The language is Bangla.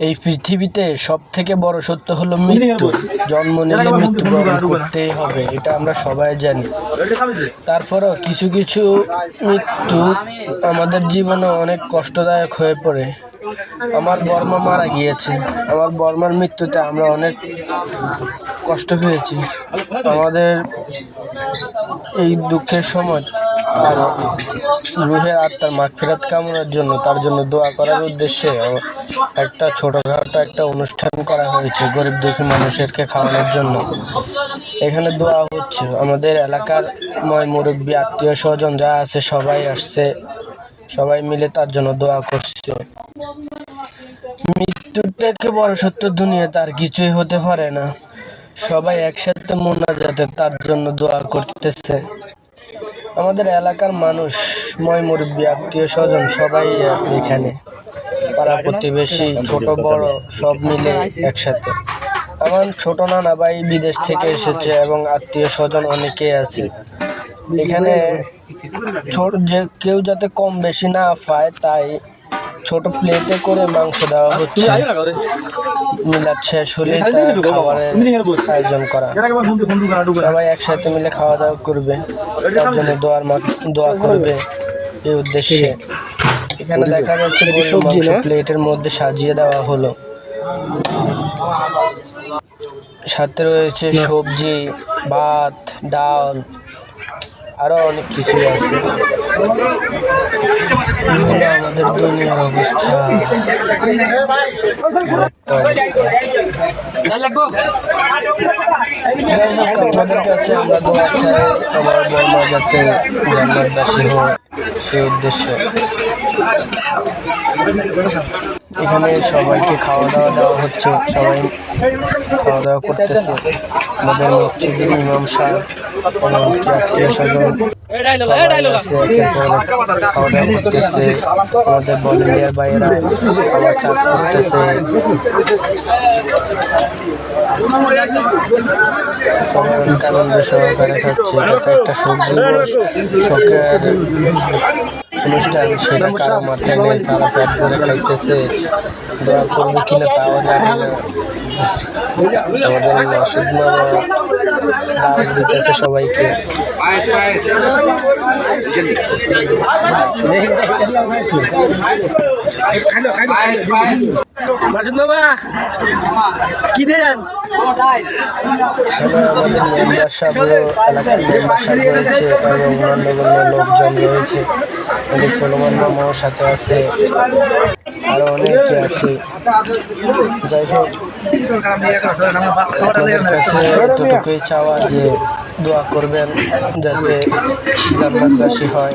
এই পৃথিবীতে সবথেকে বড় সত্য হলো মৃত্যু। জন্ম নিলে মৃত্যুবরণ করতেই হবে, এটা আমরা সবাই জানি। তারপরেও কিছু কিছু মৃত্যু আমাদের জীবনে অনেক কষ্টদায়ক হয়ে পড়ে। আমার বর্মা মারা গিয়েছে। আমার বর্মার মৃত্যুতে আমরা অনেক কষ্ট পেয়েছি। আমাদের এই দুঃখের সময় তার রুহের আত্মার মাগফিরাত কামনার জন্য, তার জন্য দোয়া করার উদ্দেশ্যে একটা ছোটখাটো একটা অনুষ্ঠান করা হয়েছে গরিব দুঃখী মানুষেরকে খাওয়ানোর জন্য। এখানে দোয়া হচ্ছে, আমাদের এলাকার মুরব্বী আত্মীয় স্বজন যা আছে সবাই আসছে, সবাই মিলে তার জন্য দোয়া করছে। মৃত্যুর থেকে বড় সত্য দুনিয়াতে আর কিছুই হতে পারে না। সবাই একসাথে মোনাজাতে তার জন্য দোয়া করতেছে। আমাদের এলাকার মানুষ, মুরব্বী আত্মীয় স্বজন সবাই আছে এখানে, পাড়া প্রতিবেশী ছোট বড় সব মিলে একসাথে। আমার ছোট নানা ভাই বিদেশ থেকে এসেছে এবং আত্মীয় স্বজন অনেকেই আছে এখানে। কেউ যাতে কম বেশি না পায় তাই ছোট প্লেটে করে মাংস দেওয়া হচ্ছে। মিলাদ শেষ হলে খাবারের আয়োজন করা, সবাই একসাথে মিলে খাওয়া দাওয়া করবে, তার জন্য দোয়া করবে এই উদ্দেশ্যে। এখানে দেখা যাচ্ছে গরুর মাংস প্লেটের মধ্যে সাজিয়ে দেওয়া হলো, সাথে রয়েছে সবজি, ভাত, ডাল, আরো অনেক কিছু আছে। আমাদের দুনিয়ার অবস্থা আপনাদের কাছে আমরা দোয়া চাই আমার বর্মা যাতে জান্নাতবাসী হয়, সেই উদ্দেশ্যে এখানে সবাইকে খাওয়া দাওয়া দেওয়া হচ্ছে। সবাই খাওয়া দাওয়া করতেছে। আমাদের মসজিদের ইমাম সাহেব, আত্মীয় স্বজন খাওয়া দাওয়া করতেছে। আমাদের ভলেন্টিয়ার ভাইয়েরা খাবার সার্ভ করতেছে। সবাই অনেক আনন্দ সহকারে খাচ্ছে। এটা একটা শখের অনুষ্ঠান, সেটা কারো মাথায় নেই, তারা পেট ভরে খাইতেছে। দোয়া করবে কিনা তাও জানি না। আমাদের মাসুদ মামা দাওয়াত দিতেছে সবাইকে। মাসুদ মামা কি দেন? আমাদের মেম্বার সাহেব, এলাকার মেম্বার সাহেব রয়েছে এবং মান্যগণ্য লোকজন রয়েছে। আমাদের সোলোমান মামাও সাথে আছে, আরো অনেকে আছে। যাই হোক, আপনাদের কাছে এতটুকুই চাওয়া যে দোয়া করবেন যাতে জান্নাতবাসী হয়।